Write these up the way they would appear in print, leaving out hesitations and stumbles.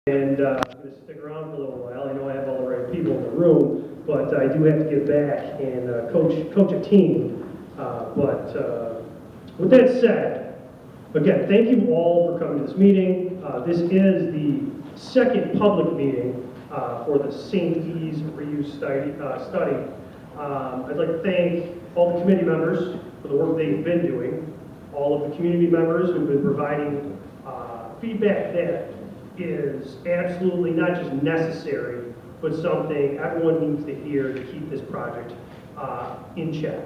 And I'm going to stick around for a little while. I know I have all the right people in the room, but I do have to get back and coach a team. With that said, again, thank you all for coming to this meeting. This is the second public meeting for the St. E's reuse study. I'd like to thank all the committee members for the work they've been doing, all of the community members who've been providing feedback that is absolutely not just necessary, but something everyone needs to hear to keep this project in check.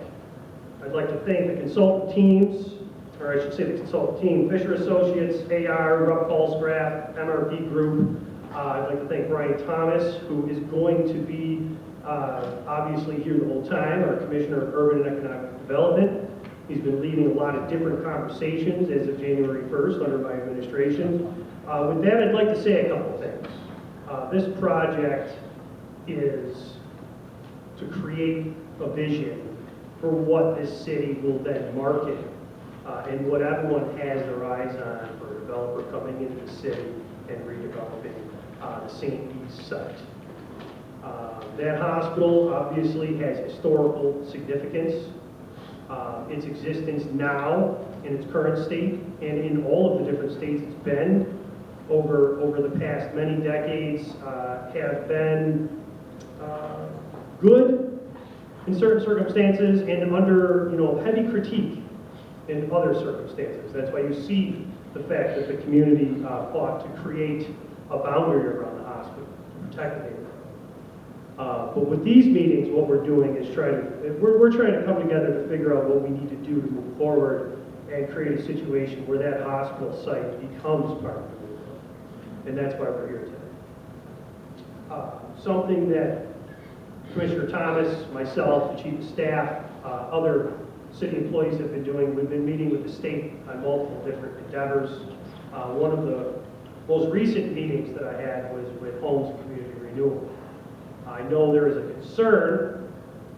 I'd like to thank the consultant teams, or I should say the consultant team, Fisher Associates, AR, Rupp Falsgraf, MRP Group. I'd like to thank Brian Thomas, who is going to be obviously here the whole time, our Commissioner of Urban and Economic Development. He's been leading a lot of different conversations as of January 1st under my administration. With that, I'd like to say a couple things. This project is to create a vision for what this city will then market and what everyone has their eyes on for a developer coming into the city and redeveloping the St. E's site. That hospital obviously has historical significance. Its existence now in its current state and in all of the different states it's been over the past many decades have been good in certain circumstances and under heavy critique in other circumstances. That's why you see the fact that the community fought to create a boundary around the hospital to protect the neighborhood. But with these meetings, what we're doing is we're trying to come together to figure out what we need to do to move forward and create a situation where that hospital site becomes part of the neighborhood. And that's why we're here today. Something that Commissioner Thomas, myself, the Chief of Staff, other city employees have been doing, we've been meeting with the state on multiple different endeavors. One of the most recent meetings that I had was with Homes and Community Renewal. I know there is a concern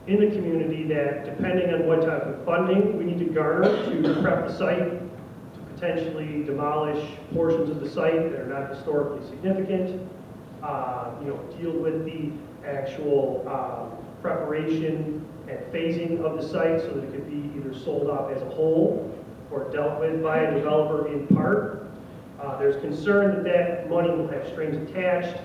in the community that depending on what type of funding we need to garner to prep the site, to potentially demolish portions of the site that are not historically significant, deal with the actual preparation and phasing of the site so that it could be either sold off as a whole or dealt with by a developer in part. There's concern that money will have strings attached.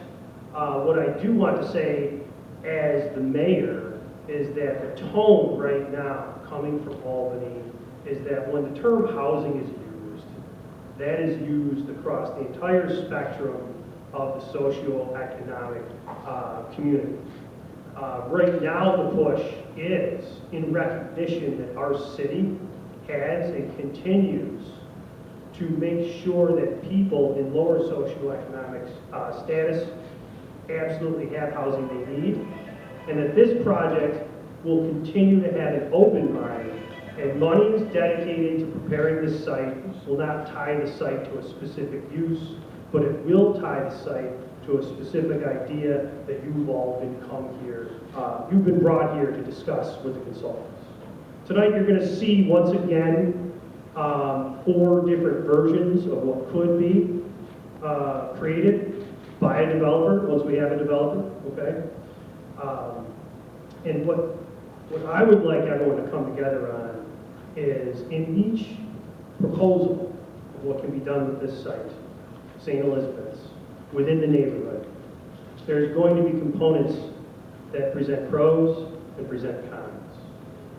What I do want to say as the mayor is that the tone right now coming from Albany is that when the term housing is used, that is used across the entire spectrum of the socio-economic community. Right now the push is in recognition that our city has and continues to make sure that people in lower socioeconomic status absolutely have housing they need, and that this project will continue to have an open mind, and monies dedicated to preparing this site will not tie the site to a specific use, but it will tie the site to a specific idea that you've all you've been brought here to discuss with the consultants. Tonight you're going to see once again 4 different versions of what could be created by a developer, once we have a developer, okay? And what I would like everyone to come together on is in each proposal of what can be done with this site, St. Elizabeth's, within the neighborhood, there's going to be components that present pros and present cons.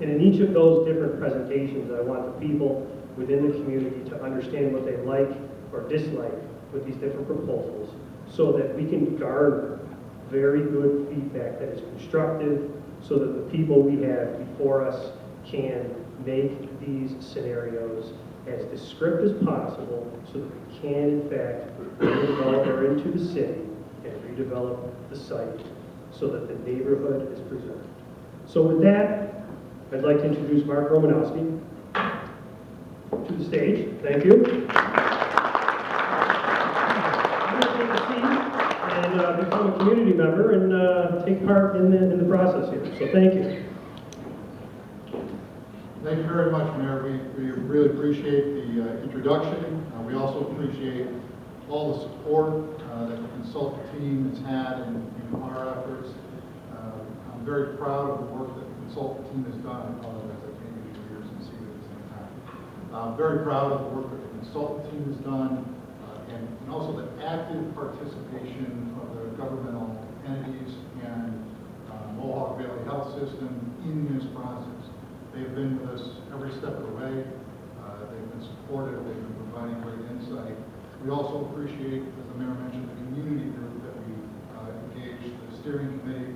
And in each of those different presentations, I want the people within the community to understand what they like or dislike with these different proposals, so that we can garner very good feedback that is constructive, so that the people we have before us can make these scenarios as descriptive as possible, so that we can in fact redevelop into the city and redevelop the site so that the neighborhood is preserved. So with that, I'd like to introduce Mark Romanowski to the stage. Thank you. And become a community member and take part in the process here. So thank you. Thank you very much, Mayor. We really appreciate the introduction. We also appreciate all the support that the consultant team has had in our efforts. I'm very proud of the work that the consultant team has done. I apologize, I can't use your ears and see it at the same time. I'm very proud of the work that the consultant team has done, and also the active participation of the governmental entities and Mohawk Valley Health System in this process. They've been with us every step of the way. They've been supportive. They've been providing great insight. We also appreciate, as the mayor mentioned, the community group that we engaged, the steering committee,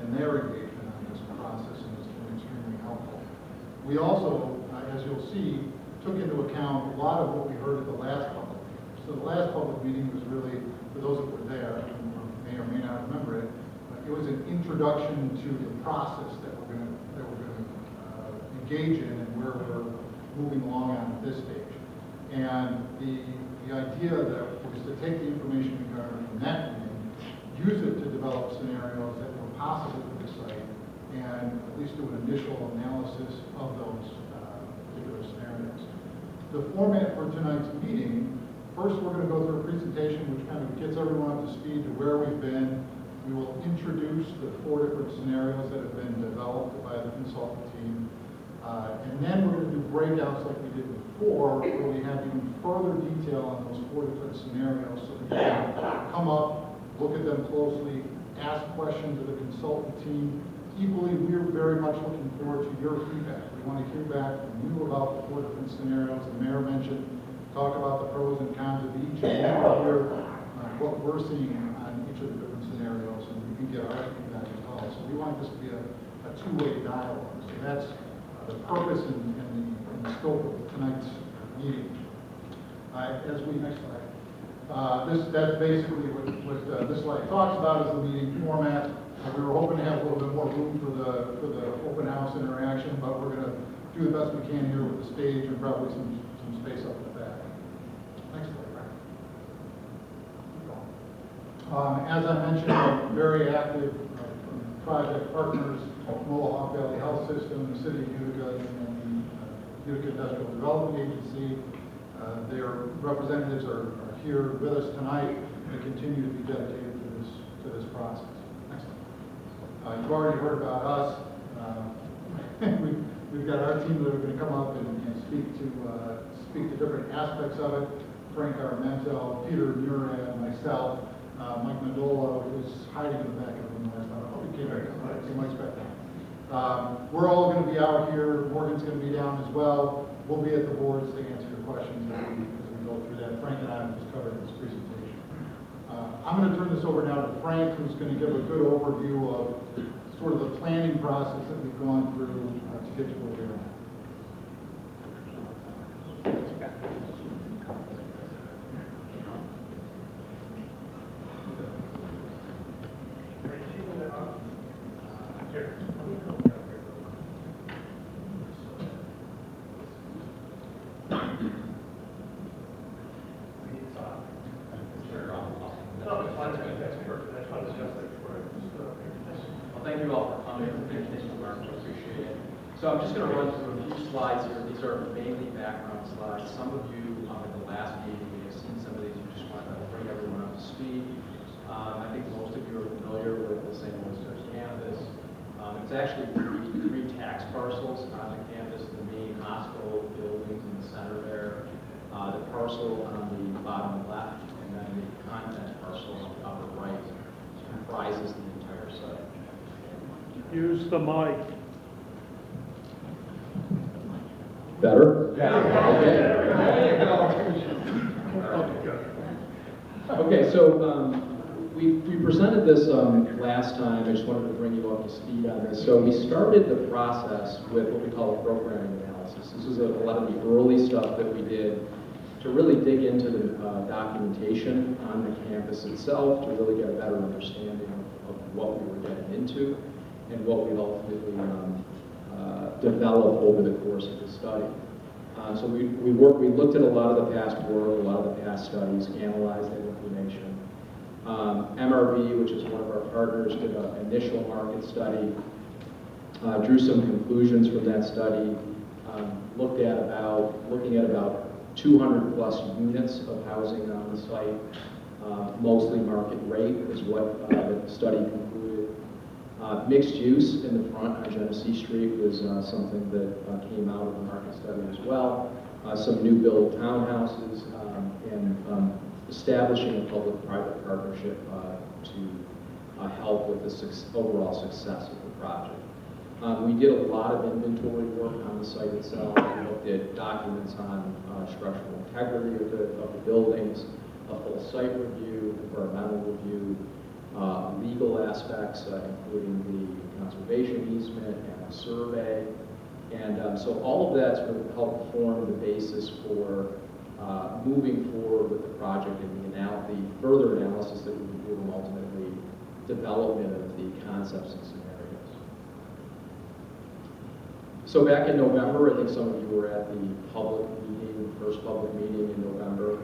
and their engagement on this process, and it's been extremely helpful. We also, as you'll see, took into account a lot of what we heard at the last public meeting. So the last public meeting was really, for those that were there, and may or may not remember it, it was an introduction to the process that we're going to engage in and where we're moving along on at this stage. And the idea that was to take the information we garnered from that meeting, use it to develop scenarios that were possible for the site, and at least do an initial analysis of those particular scenarios. The format for tonight's meeting, first we're going to go through a presentation which kind of gets everyone up to speed to where we've been. We will introduce the 4 different scenarios that have been developed by the consultant team. And then we're going to do breakouts like we did before, where we have even further detail on those 4 different scenarios so that you can come up, look at them closely, ask questions of the consultant team. Equally, we're very much looking forward to your feedback. We want to hear back from you about the 4 different scenarios the mayor mentioned, talk about the pros and cons of each, and hear what we're seeing on each of the different scenarios, and we can get our feedback as well. So we want this to be a two-way dialogue. So that's the purpose and the scope of tonight's meeting. As we next slide, that's basically what this slide talks about is the meeting format. We were hoping to have a little bit more room for the open house interaction, but we're going to do the best we can here with the stage and probably some space up in the back. Next slide. As I mentioned, we're very active project partners, Mohawk Valley Health System, the City of Utica, and the Utica Industrial Development Agency. Their representatives are here with us tonight. They continue to be dedicated to this process. Next slide. You've already heard about us. We've got our team that are going to come up and speak to different aspects of it. Frank Armento, Peter Murad, myself, Mike Mandola, who's hiding in the back of the room last time. Oh, he came back. See Mike's back there. We're all going to be out here. Morgan's going to be down as well. We'll be at the boards to answer your questions as we go through that. Frank and I have just covered this presentation. I'm going to turn this over now to Frank, who's going to give a good overview of sort of the planning process that we've gone through to get to where we're at. Thank you all for coming. Thank you, Mark. I appreciate it. So I'm just going to run through a few slides here. These are mainly background slides. Some of you at the last meeting may have seen some of these. You just want to bring everyone up to speed. I think most of you are familiar with the St. Louis campus. It's actually three tax parcels on the campus, the main hospital buildings in the center there, the parcel on the bottom left, and then the content parcel on the upper right comprises the entire site. Use the mic. Better? Yeah. Okay, so we presented this last time. I just wanted to bring you up to speed on this. So we started the process with what we call a programming analysis. This is a lot of the early stuff that we did to really dig into the documentation on the campus itself, to really get a better understanding of what we were getting into and what we ultimately developed over the course of the study. So we looked at a lot of the past work, a lot of the past studies, analyzed that information. MRV, which is one of our partners, did an initial market study, drew some conclusions from that study, looking at about 200 plus units of housing on the site, mostly market rate is what the study concluded. Mixed use in the front on Genesee Street was something that came out of the market study as well. Some new build townhouses and establishing a public-private partnership to help with the overall success of the project. We did a lot of inventory work on the site itself. We looked at documents on structural integrity of the buildings, a full site review, environmental review, legal aspects, including the conservation easement and a survey. And so all of that sort of helped form the basis for moving forward with the project and the further analysis that we would do and ultimately development of the concepts and scenarios. So back in November, I think some of you were at the public meeting, the first public meeting in November.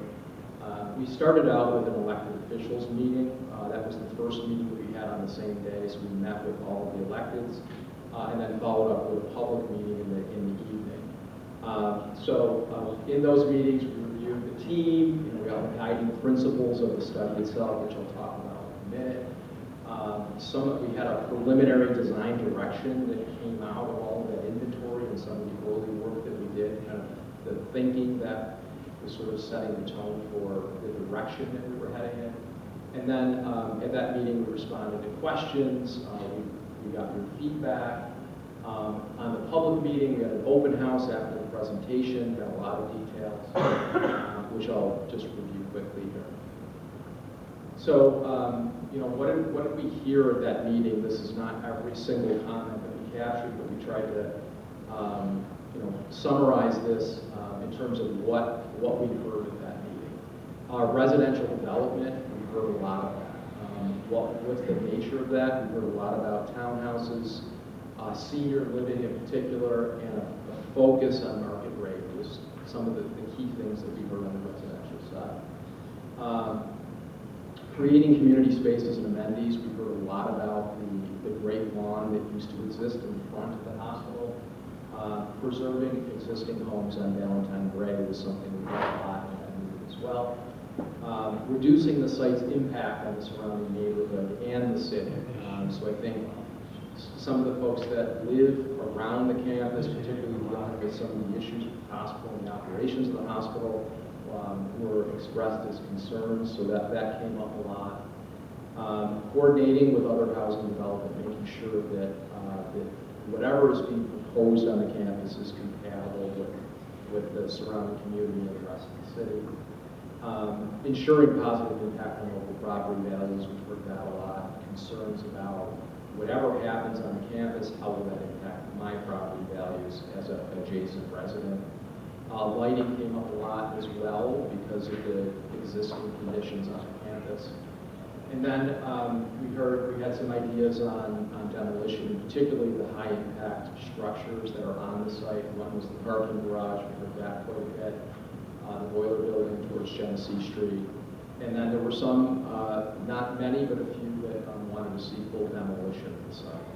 We started out with an elected officials meeting. That was the first meeting that we had on the same day, so we met with all of the electeds, and then followed up with a public meeting in the evening. So in those meetings, we reviewed the team, we got the guiding principles of the study itself, which I'll talk about in a minute. We had a preliminary design direction that came out of all of that inventory and some of the early work that we did, kind of the thinking that was sort of setting the tone for the direction that we were heading in. And then at that meeting, we responded to questions, we got your feedback. On the public meeting, we had an open house after the presentation, got a lot of details, which I'll just review quickly here. So, what did we hear at that meeting? This is not every single comment that we captured, but we tried to, summarize this in terms of what we heard at that meeting. Residential development, we heard a lot of that. What's the nature of that? We heard a lot about townhouses, senior living in particular, and a focus on market rate was some of the key things that we heard on the residential side. Creating community spaces and amenities, we heard a lot about the great lawn that used to exist in front of the hospital. Preserving existing homes on Valentine Gray was something we heard a lot in that meeting as well. Reducing the site's impact on the surrounding neighborhood and the city. So I think some of the folks that live around the campus, particularly dealing with some of the issues with the hospital and the operations of the hospital, were expressed as concerns, so that came up a lot. Coordinating with other housing development, making sure that whatever is being proposed on the campus is compatible with the surrounding community and the rest of the city. Ensuring positive impact on local property values, we've heard that a lot. Concerns about whatever happens on the campus, how will that impact my property values as an adjacent resident. Lighting came up a lot as well because of the existing conditions on the campus. And then we had some ideas on demolition, particularly the high impact structures that are on the site. One was the parking garage, we heard that quite a bit, the boiler building towards Genesee Street. And then there were some, not many, but a few that wanted to see full demolition of the site.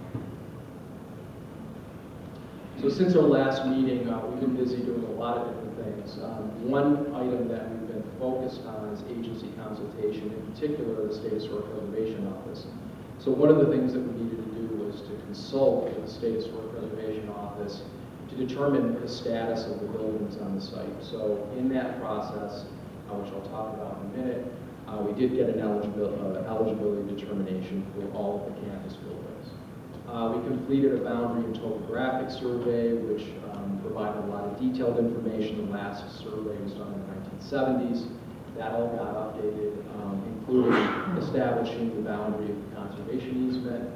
So since our last meeting, we've been busy doing a lot of different things. One item that we've been focused on is agency consultation, in particular the State Historic Preservation Office. So one of the things that we needed to do was to consult with the State Historic Preservation Office to determine the status of the buildings on the site. So in that process, which I'll talk about in a minute, we did get an eligibility determination for all of the campus buildings. We completed a boundary and topographic survey, which provided a lot of detailed information. The last survey was done in the 1970s. That all got updated, including establishing the boundary of the conservation easement.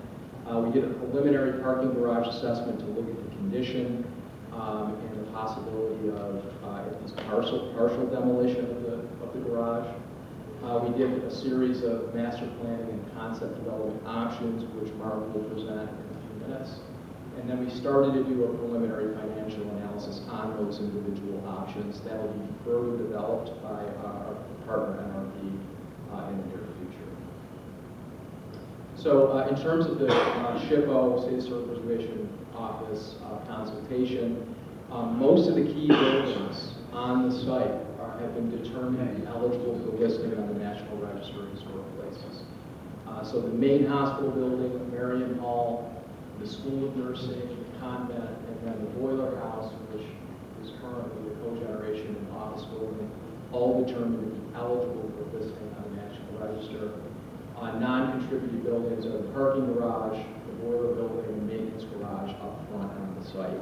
We did a preliminary parking garage assessment to look at the condition and the possibility of at least partial demolition of the garage. We did a series of master planning and concept development options, which Mark will present in a few minutes. And then we started to do a preliminary financial analysis on those individual options that will be further developed by our partner NRP in the near future. So in terms of the SHPO, State Historic Preservation Office consultation, most of the key buildings on the site have been determined to be eligible for listing on the National Register of Historic Places. So the main hospital building, Marion Hall, the School of Nursing, the convent, and then the boiler house, which is currently a cogeneration and office building, all determined to be eligible for listing on the National Register. Non-contributed buildings are the parking garage, the boiler building, and maintenance garage up front on the site.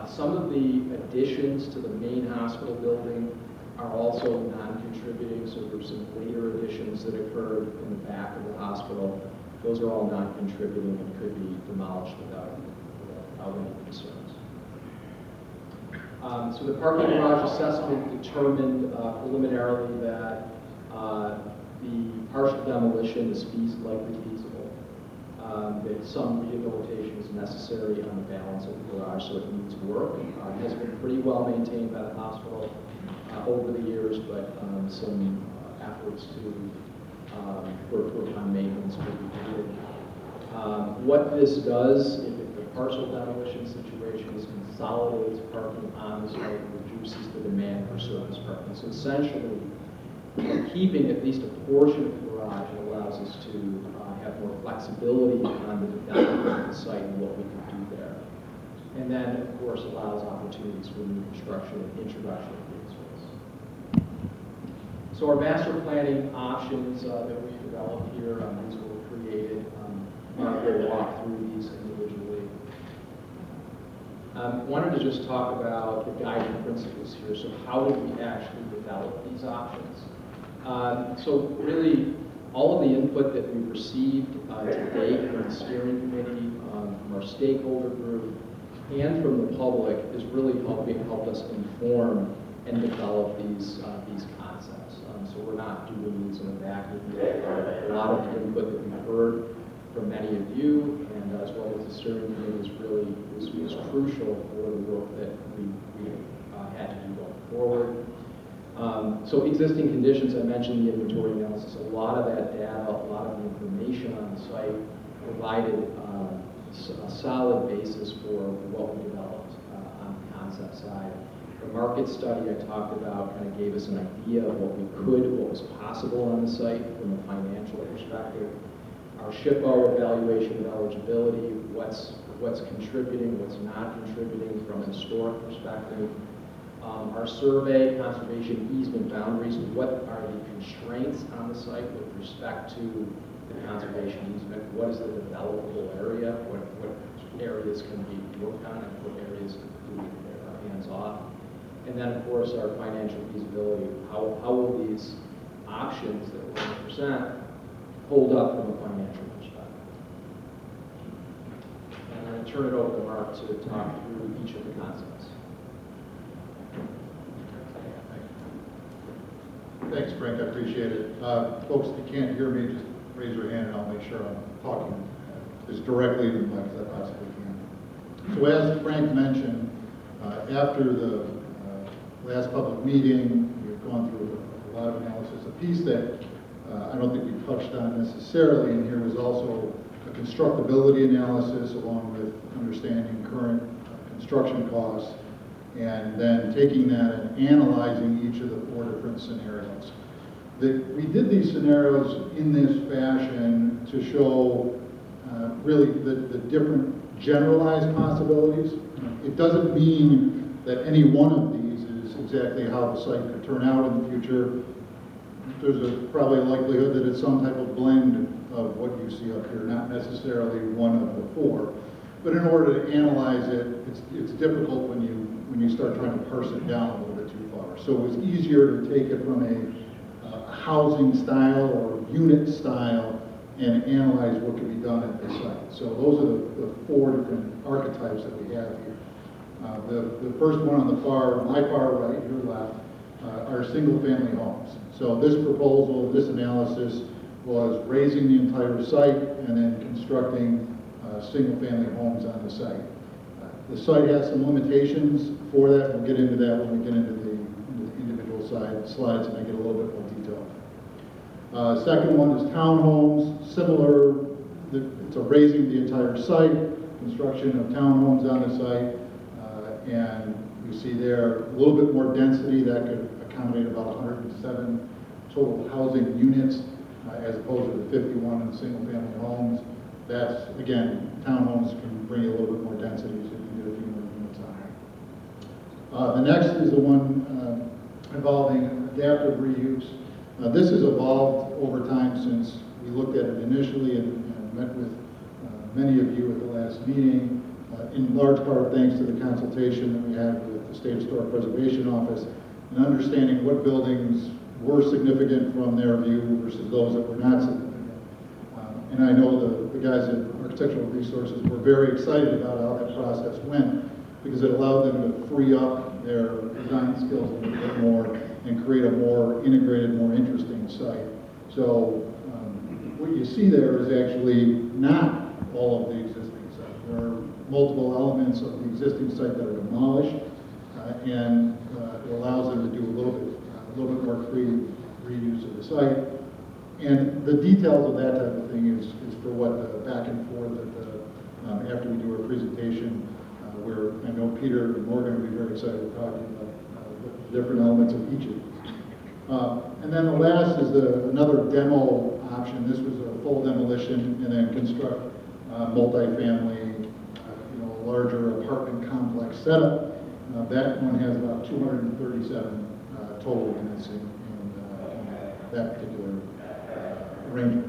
Some of the additions to the main hospital building are also non-contributing, so there's some later additions that occurred in the back of the hospital. Those are all non-contributing and could be demolished without any concerns. So the parking garage assessment determined preliminarily that the partial demolition is likely feasible, that some rehabilitation is necessary on the balance of the garage, so it needs work. It has been pretty well maintained by the hospital over the years, but some efforts to work on maintenance will be needed. What this does, if the partial demolition situation is consolidates parking on the site and reduces the demand for surface parking. So essentially, keeping at least a portion of the garage allows us to have more flexibility on the development of the site and what we can do there. And then, of course, allows opportunities for new construction and introduction of green space. So our master planning options that we've developed here, these were created. Mark will walk through these individually. Wanted to just talk about the guiding principles here. So how did we actually develop these options? So really, all of the input that we've received to date from the steering committee, from our stakeholder group, and from the public is really helped us inform and develop these concepts. So we're not doing these in a vacuum. A lot of the input that we've heard from many of you, and as well as the steering committee, was crucial for the work that we had to do going forward. So existing conditions, I mentioned the inventory analysis. A lot of that data, a lot of the information on the site provided a solid basis for what we developed on the concept side. The market study I talked about kind of gave us an idea of what was possible on the site from a financial perspective. Our SHPO evaluation of eligibility, what's contributing, what's not contributing from a historic perspective. Our survey, conservation easement boundaries, what are the constraints on the site with respect to the conservation easement? What is the developable area? What areas can be worked on and what areas can be hands off? And then, of course, our financial feasibility. How will these options that we're going to present hold up from a financial perspective? And I'm going to turn it over to Mark to talk through each of the concepts. Thanks, Frank, I appreciate it. Folks, if you can't hear me, just raise your hand and I'll make sure I'm talking as directly to the mic as I possibly can. So as Frank mentioned, after the last public meeting, we've gone through a lot of analysis. A piece that I don't think we touched on necessarily in here was also a constructability analysis along with understanding current construction costs, and then taking that and analyzing each of the 4 different scenarios. We did these scenarios in this fashion to show really the different generalized possibilities. It doesn't mean that any one of these is exactly how the site could turn out in the future. There's probably a likelihood that it's some type of blend of what you see up here, not necessarily one of the 4. But in order to analyze it, it's difficult when you start trying to parse it down a little bit too far. So it was easier to take it from a housing style or unit style and analyze what could be done at the site. So those are the 4 different archetypes that we have here. The first one on the my far right, your left, are single-family homes. So this proposal, this analysis was raising the entire site and then constructing single-family homes on the site. The site has some limitations for that. We'll get into that when we get into the individual slides and I get a little bit more detail. Second one is townhomes, similar. It's a raising the entire site, construction of townhomes on the site, and you see there a little bit more density that could accommodate about 107 total housing units, as opposed to the 51 in single-family homes. That's, again, townhomes can bring you a little bit more density, so you can get a few more units on there. The next is the one involving adaptive reuse. This has evolved over time since we looked at it initially and met with many of you at the last meeting, in large part thanks to the consultation that we had with the State Historic Preservation Office and understanding what buildings were significant from their view versus those that were not significant. And I know the guys at Architectural Resources were very excited about how that process went because it allowed them to free up their design skills a little bit more and create a more integrated, more interesting site. So what you see there is actually not all of the existing site. There are multiple elements of the existing site that are demolished, and it allows them to do a little bit more creative reuse of the site. And the details of that type of thing is for what the back and forth after we do our presentation, where I know Peter and Morgan will be very excited talking about the different elements of each of these. And then the last is another demo option. This was a full demolition and then construct multifamily, larger apartment complex setup. That one has about 237 total units in that particular arrangement.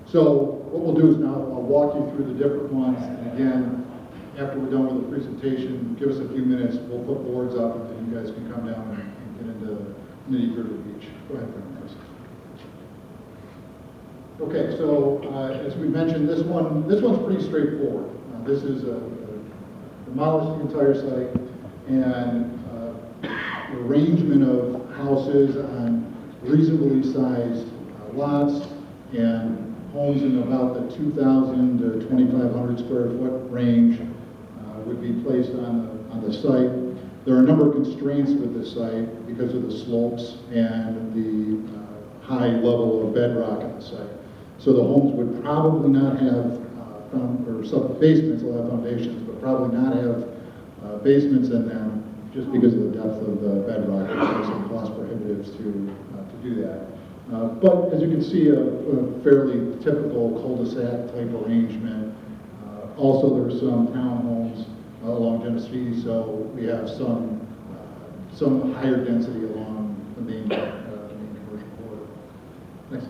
So what we'll do is now I'll walk you through the different ones. And again, after we're done with the presentation, give us a few minutes. We'll put boards up, and then you guys can come down and get into the nitty-gritty of each. Go ahead, Chris. Okay, so as we mentioned, this one's pretty straightforward. This is demolish the entire site and arrangement of houses on reasonably sized lots and homes in about the 2,000 to 2,500 square foot range would be placed on the site. There are a number of constraints with the site because of the slopes and the high level of bedrock on the site. So the homes would probably not have basements, will have foundations, but probably not have basements in them just because of the depth of the bedrock. It makes it cost prohibitive to do that. But as you can see, a fairly typical cul-de-sac type arrangement. Also, there are some townhomes along Genesee, so we have some higher density along the main commercial corridor. Next.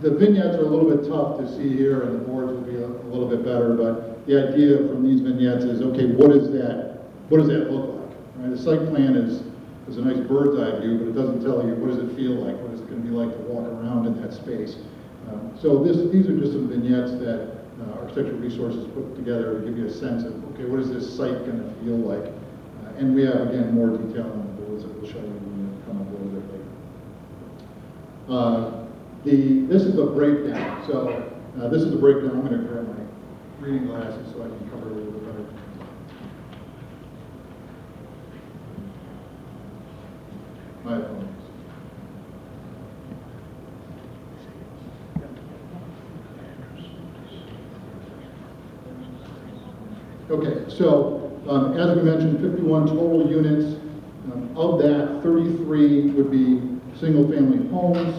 The vignettes are a little bit tough to see here, and the boards will be a little bit better, but the idea from these vignettes is, okay, what does that look like? Right? The site plan is a nice bird's eye view, but it doesn't tell you what does it feel like, what is it going to be like to walk around in that space. So these are just some vignettes that Architectural Resources put together to give you a sense of, okay, what is this site going to feel like? And we have, again, more detail on the boards that we'll show you when we come up a little bit later. This is the breakdown. So this is the breakdown. I'm going to grab my reading glasses so I can cover it a little bit better. My apologies. Okay, so as we mentioned, 51 total units. Of that, 33 would be single-family homes,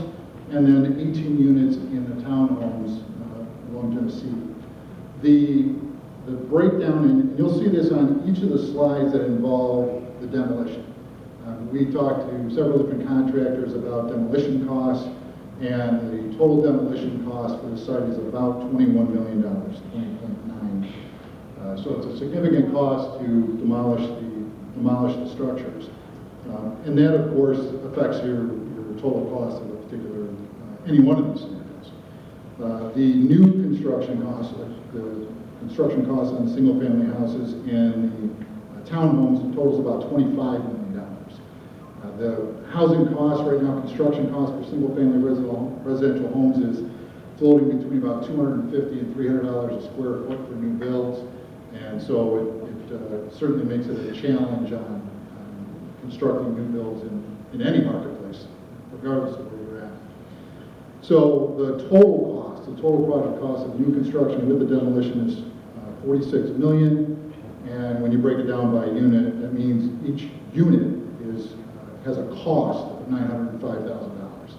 and then 18 units in the townhomes along Genesee. The breakdown, and you'll see this on each of the slides that involve the demolition. We talked to several different contractors about demolition costs, and the total demolition cost for the site is about $21 million, 20.9. So it's a significant cost to demolish the structures. And that, of course, affects your total cost of a particular, any one of these scenarios. The new construction costs, the construction costs on single-family houses and the townhomes totals about $25 million. The housing cost right now, construction cost for single-family residential homes is floating between about $250 and $300 a square foot for new builds. And so it certainly makes it a challenge on constructing new builds in any marketplace, regardless of where you're at. So the total project cost of new construction with the demolition is $46 million. And when you break it down by unit, that means each unit is has a cost of $905,000.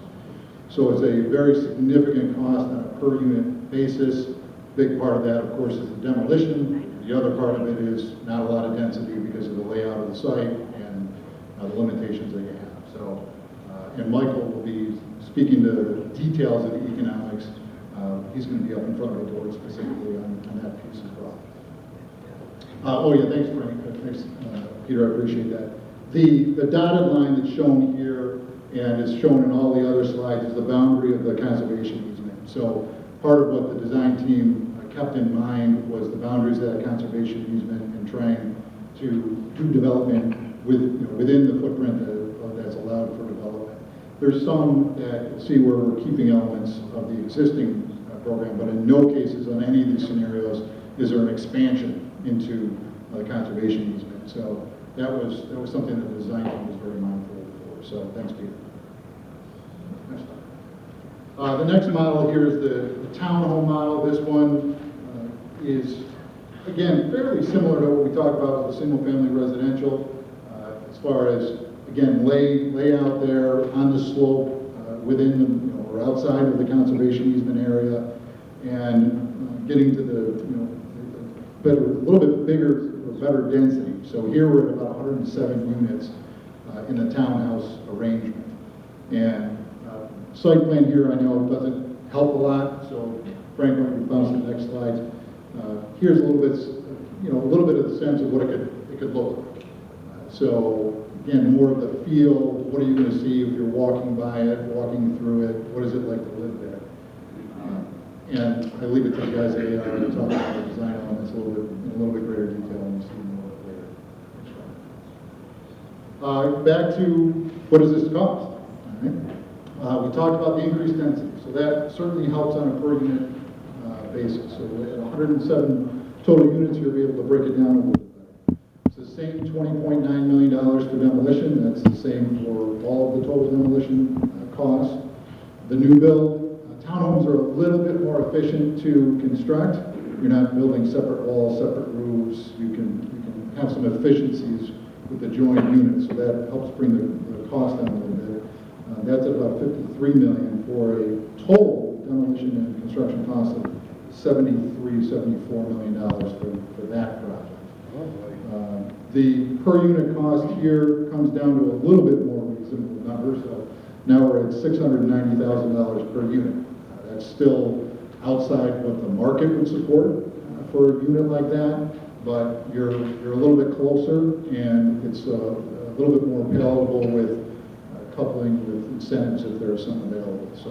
So it's a very significant cost on a per unit basis. Big part of that, of course, is the demolition. The other part of it is not a lot of density because of the layout of the site and the limitations that you have. So, and Michael will be speaking to the details of the economics. He's going to be up in front of the board specifically on that piece as well. Oh yeah, thanks, Frank. Thanks, Peter. I appreciate that. The dotted line that's shown here and is shown in all the other slides is the boundary of the conservation easement. So part of what the design team kept in mind was the boundaries of that conservation easement and trying to do development within the footprint that's allowed for development. There's some that you'll see where we're keeping elements of the existing program, but in no cases on any of these scenarios is there an expansion into the conservation easement. So that was something that the design team was very mindful for. So thanks, Peter. Next slide. The next model here is the townhome model. This one is, again, fairly similar to what we talked about with the single-family residential, as far as, again, layout there on the slope within the, or outside of the conservation easement area, and getting to the, a little bit bigger or better density. So here we're at about 107 units in the townhouse arrangement. And site plan here, I know, doesn't help a lot, so Frank, why don't you bounce to the next slide. Here's a little bit, a little bit of the sense of what it could look like. So again, more of the feel. What are you going to see if you're walking by it, walking through it? What is it like to live there? And I leave it to the guys at AR to talk about the design elements in a little bit greater detail, and we'll see more later. Back to what does this cost? All right. We talked about the increased density, so that certainly helps on a per unit basis. So at 107 total units, you'll be able to break it down a little bit better. It's the same $20.9 million for demolition. That's the same for all of the total demolition costs. The new build, townhomes are a little bit more efficient to construct. You're not building separate walls, separate roofs. You can have some efficiencies with the joined units, so that helps bring the cost down a little bit. That's about $53 million for a total demolition and construction cost of $74 million for that project. The per unit cost here comes down to a little bit more reasonable number. So now we're at $690,000 per unit. That's still outside what the market would support for a unit like that, but you're a little bit closer, and it's a little bit more palatable with coupling with incentives if there's some available. So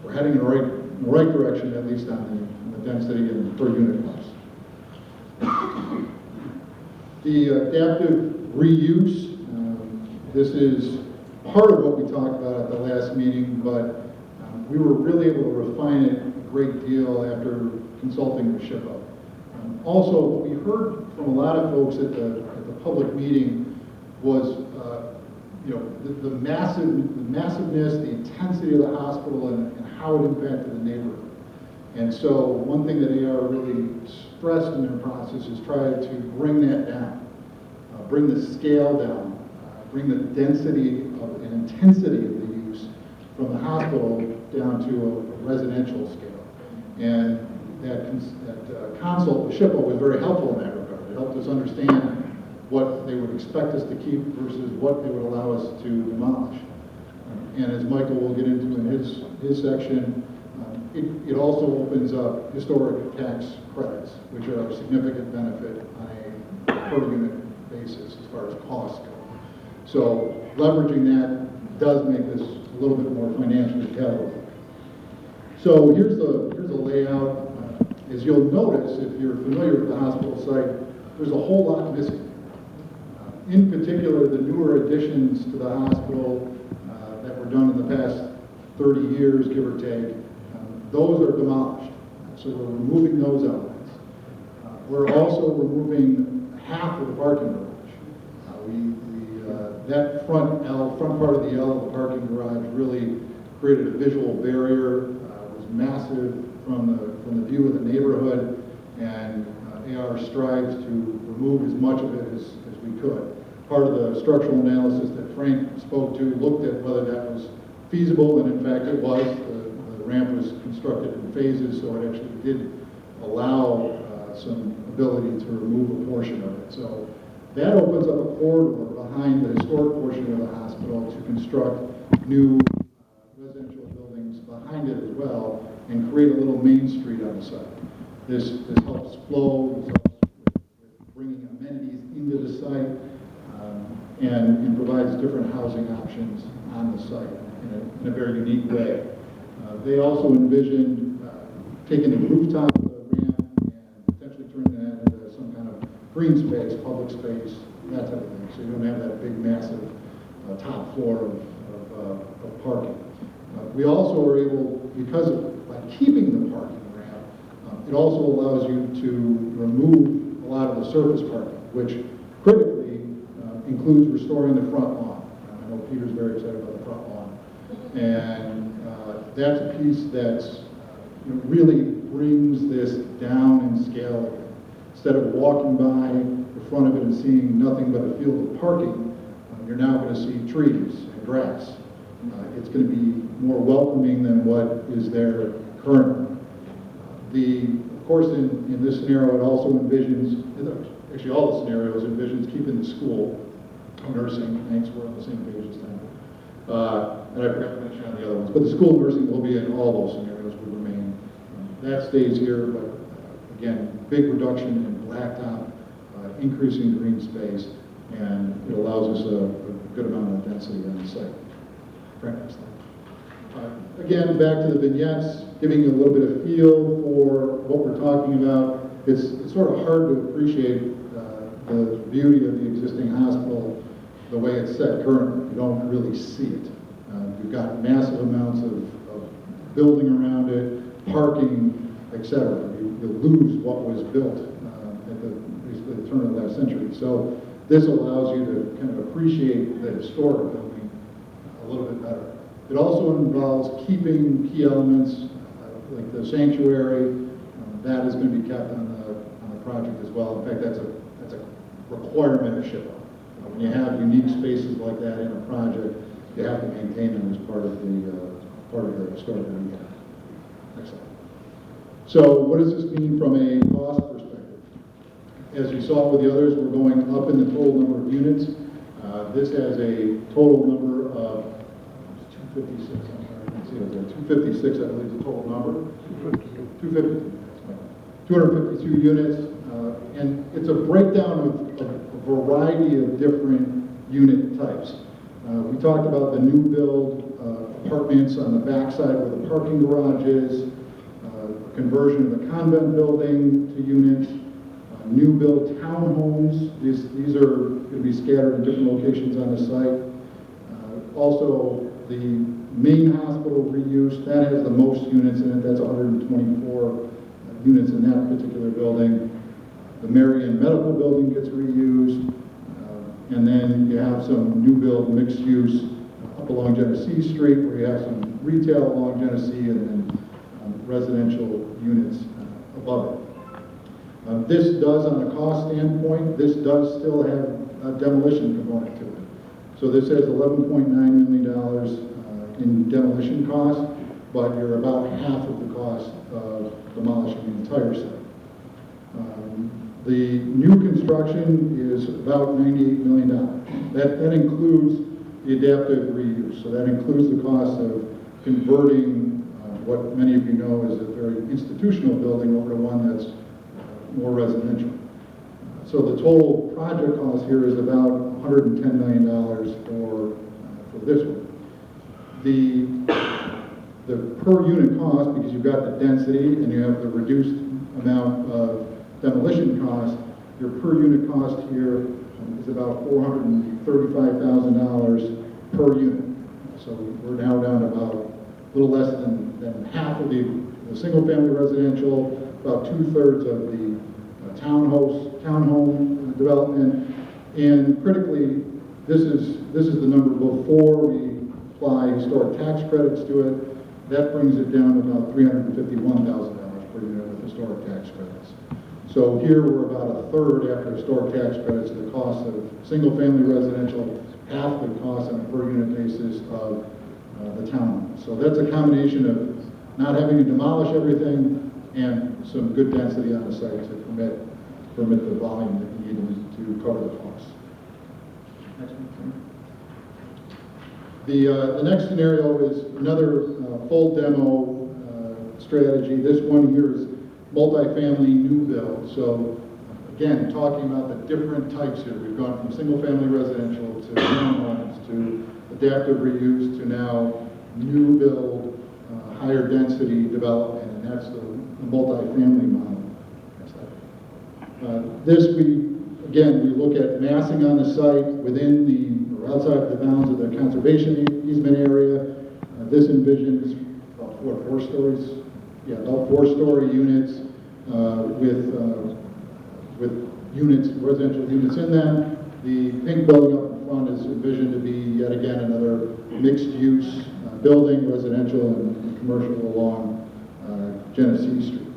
we're heading in the right direction, at least on the density and the per unit cost. The adaptive reuse, this is part of what we talked about at the last meeting, but we were really able to refine it a great deal after consulting with SHPO. Also, what we heard from a lot of folks at the public meeting was the massiveness, the intensity of the hospital, and how it impacted the neighborhood. And so one thing that AR really stressed in their process is try to bring that down, bring the scale down, bring the density and intensity of the use from the hospital down to a residential scale. And that consult with SHPO was very helpful in that regard. It helped us understand what they would expect us to keep versus what they would allow us to demolish. And as Michael will get into in his section, it also opens up historic tax credits, which are a significant benefit on a per unit basis as far as costs go. So leveraging that does make this a little bit more financially palatable. So here's the layout. As you'll notice, if you're familiar with the hospital site, there's a whole lot missing. In particular, the newer additions to the hospital that were done in the past 30 years, give or take, those are demolished. So we're removing those elements. We're also removing half of the parking garage. That front part of the L of the parking garage really created a visual barrier. It was massive from the view of the neighborhood, and AR strives to remove as much of it as we could. Part of the structural analysis that Frank spoke to looked at whether that was feasible, and in fact it was. The ramp was constructed in phases, so it actually did allow some ability to remove a portion of it. So that opens up a corridor behind the historic portion of the hospital to construct new residential buildings behind it as well and create a little main street on the site. This helps flow, this helps with bringing amenities into the site, and provides different housing options on the site in a very unique way. They also envisioned taking the rooftop of the ramp and potentially turning that into some kind of green space, public space, that type of thing. So you don't have that big, massive top floor of parking. We also are able, by keeping the parking ramp, it also allows you to remove a lot of the surface parking, which critically includes restoring the front lawn. I know Peter's very excited about the front lawn. And that's a piece that's really brings this down in scale. Instead of walking by the front of it and seeing nothing but a field of parking, you're now going to see trees and grass. It's going to be more welcoming than what is there currently. Of course, in this scenario, it also envisions, actually all the scenarios envisions keeping the school, nursing, thanks, we're on the same page this time. And I forgot to mention on the other ones, but the school nursing will be in all those scenarios, will remain. That stays here, but again, big reduction in blacktop, increasing green space, and it allows us a good amount of density on the site. Frank, next slide. Again, back to the vignettes, giving you a little bit of feel for what we're talking about. It's sort of hard to appreciate the beauty of the existing hospital the way it's set currently. You don't really see it. You've got massive amounts of building around it, parking, etc. You lose what was built at basically the turn of the last century. So this allows you to kind of appreciate the historic building a little bit better. It also involves keeping key elements like the sanctuary. That is going to be kept on the project as well. In fact, that's a requirement of SHPA. When you have unique spaces like that in a project, you have to maintain them as part of the historic rehab. Next slide. So what does this mean from a cost perspective? As you saw with the others, we're going up in the total number of units. This has a total number of 256. I'm sorry, I can't see it there. 256, I believe, is the total number. 252 units, and it's a breakdown of a variety of different unit types. We talked about the new build apartments on the backside where the parking garage is, conversion of the convent building to units, new build townhomes. These are going to be scattered in different locations on the site. Also, the main hospital reuse, that has the most units in it. That's 124 units in that particular building. The Marion Medical Building gets reused. And then you have some new build mixed use up along Genesee Street where you have some retail along Genesee and then residential units above it. This does, on a cost standpoint, this does still have a demolition component to it. So this has $11.9 million in demolition costs, but you're about half of the cost of demolishing the entire site. The new construction is about $98 million. That includes the adaptive reuse. So that includes the cost of converting what many of you know is a very institutional building over to one that's more residential. So the total project cost here is about $110 million for this one. The per unit cost, because you've got the density and you have the reduced amount of demolition cost, your per unit cost here is about $435,000 per unit. So we're now down to about a little less than half of the single family residential, about 2/3 of the townhome development, and critically, this is the number before we apply historic tax credits to it. That brings it down to about $351,000 per unit with historic tax credits. So here we're about 1/3 after historic tax credits of the cost of single family residential, half the cost on a per unit basis of the town. So that's a combination of not having to demolish everything and some good density on the site to permit the volume that you need to cover the costs. Next one. The next scenario is another full demo strategy. This one here is multifamily new build. So again, talking about the different types here. We've gone from single family residential to townhomes to adaptive reuse to now new build, higher density development, and that's the multifamily model. This we look at massing on the site within or outside the bounds of the conservation easement area. This envisions about 4 stories? Yeah, about 4-story units with units, residential units in them. The pink building up in front is envisioned to be yet again another mixed-use building, residential and commercial along Genesee Street.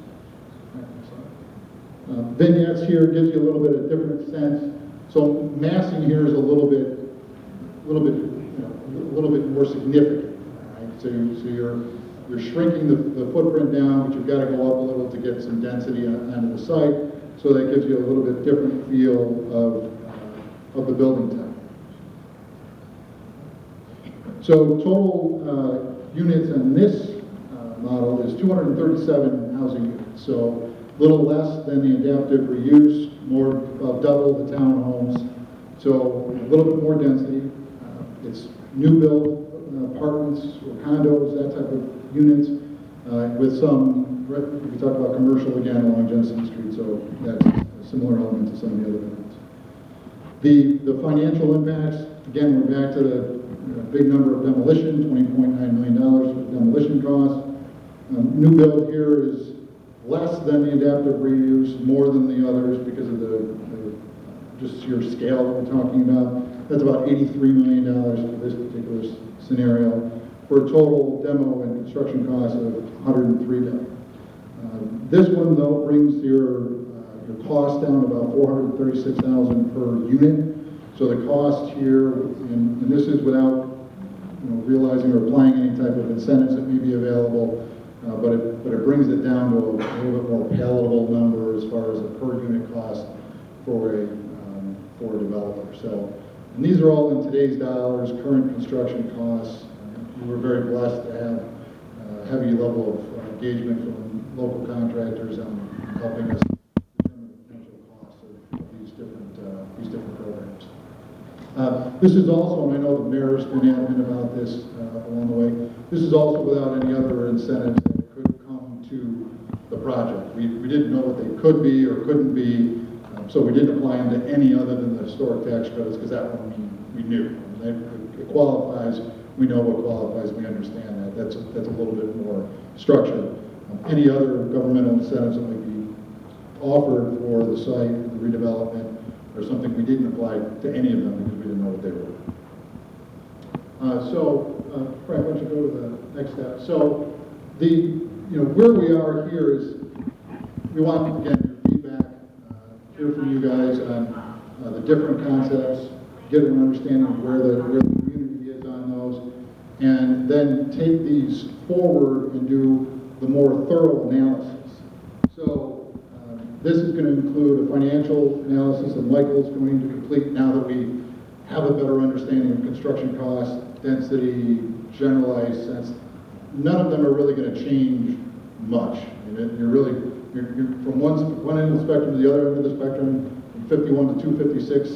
Vignettes here gives you a little bit of different sense. So massing here is a little bit more significant. Right? So you're shrinking the footprint down, but you've got to go up a little to get some density onto the site. So that gives you a little bit different feel of the building type. So total units on this model is 237 housing units. So a little less than the adaptive reuse, more about double the townhomes. So a little bit more density. It's new build apartments or condos, that type of units, with some. We talk about commercial again along Genesee Street, so that's a similar element to some of the other buildings. The financial impacts, again, we're back to the big number of demolition, $20.9 million for demolition costs. New build here is less than the adaptive reuse, more than the others because of the just sheer scale that we're talking about. That's about $83 million for this particular scenario, for a total demo and construction cost of $103 million. This one, though, brings your cost down to about $436,000 per unit. So the cost here, and this is without realizing or applying any type of incentives that may be available, but it brings it down to a little bit more palatable number as far as a per unit cost for a developer. So, and these are all in today's dollars, current construction costs. We were very blessed to have a heavy level of engagement from local contractors on helping us determine the potential costs of these different programs. This is also, and I know the mayor's been adamant about this along the way, this is also without any other incentives that could come to the project. We didn't know what they could be or couldn't be, so we didn't apply them to any other than the historic tax credits because that one we knew. It qualifies, we know what qualifies, we understand that. That's a little bit more structured. Any other governmental incentives that might be offered for the site, the redevelopment, or something, we didn't apply to any of them because we didn't know what they were. Frank, why don't you go to the next step? So, where we are here is we want, again, your feedback, hear from you guys on the different concepts, get an understanding of where the community is on those, and then take these forward and do the more thorough analysis. So this is going to include a financial analysis that Michael's going to complete now that we have a better understanding of construction costs, density, generalized sense. None of them are really going to change much. You're from one end of the spectrum to the other end of the spectrum, from 51 to 256,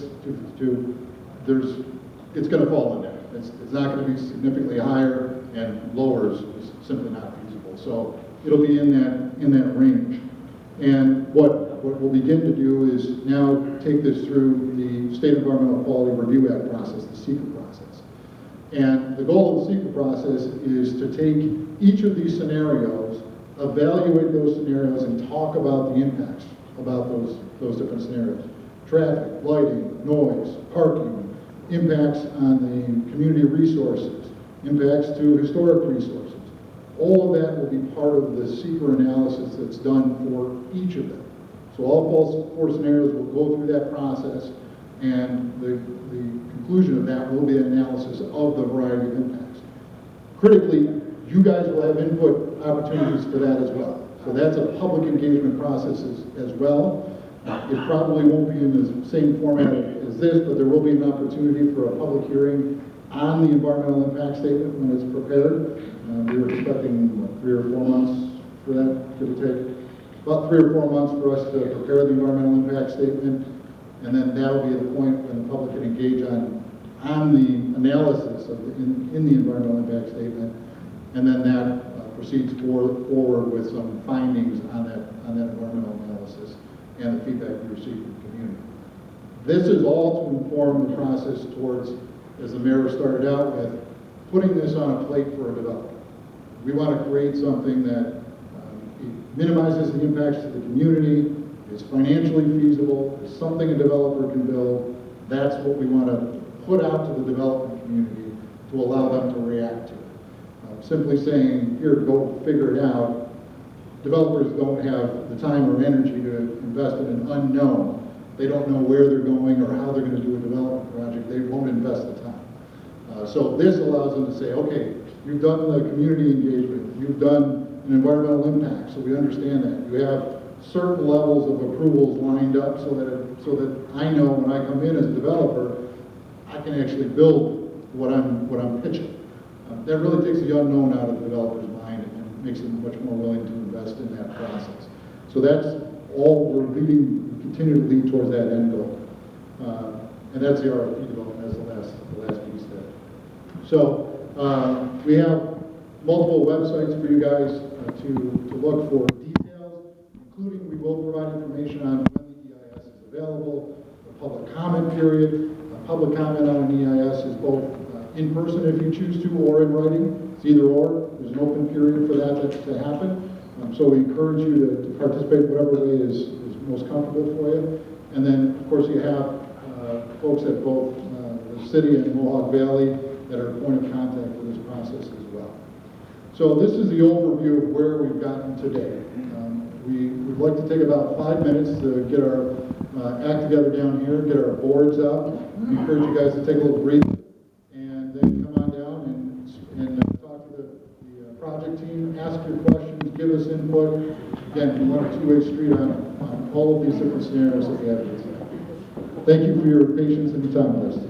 252, it's going to fall in there. It's not going to be significantly higher, and lower is simply not feasible. So it'll be in that range. And what we'll begin to do is now take this through the State Environmental Quality Review Act process, the SEQA process. And the goal of the SEQA process is to take each of these scenarios, evaluate those scenarios, and talk about the impacts about those different scenarios. Traffic, lighting, noise, parking, impacts on the community resources, impacts to historic resources. All of that will be part of the SEQA analysis that's done for each of them. So all four scenarios will go through that process. And the conclusion of that will be an analysis of the variety of impacts. Critically, you guys will have input opportunities for that as well. So that's a public engagement process as well. It probably won't be in the same format as this, but there will be an opportunity for a public hearing on the environmental impact statement when it's prepared. We were expecting, what, 3 or 4 months for that, give or take. About 3 or 4 months for us to prepare the environmental impact statement, and then that'll be the point when the public can engage on the analysis of in the environmental impact statement, and then that proceeds forward with some findings on that environmental analysis and the feedback we received from the community. This is all to inform the process towards, as the mayor started out with, putting this on a plate for a developer. We want to create something that minimizes the impacts to the community, is financially feasible, is something a developer can build. That's what we want to put out to the development community to allow them to react to it. Simply saying, here, go figure it out, developers don't have the time or energy to invest in an unknown. They don't know where they're going or how they're going to do a development project. They won't invest the time. So this allows them to say, okay, you've done the community engagement, you've done an environmental impact, so we understand that. You have certain levels of approvals lined up so that I know when I come in as a developer, I can actually build what I'm pitching. That really takes the unknown out of the developer's mind and makes them much more willing to invest in that process. So that's all we're continue to lead towards that end goal. And that's the RFP development as the last piece there. So we have multiple websites for you guys to look for details, including we will provide information on when the EIS is available, the public comment period. Public comment on an EIS is both in person if you choose to, or in writing. It's either or. There's an open period for that to happen. So we encourage you to participate whatever way is most comfortable for you. And then, of course, you have folks at both the city and Mohawk Valley that are a point of contact for this process as well. So this is the overview of where we've gotten today. We would like to take about 5 minutes to get our act together down here, get our boards out. We encourage you guys to take a little breather and then come on down and talk to the project team, ask your questions, give us input. Again, we want a two-way street on all of these different scenarios that we have. Thank you for your patience and your time with us.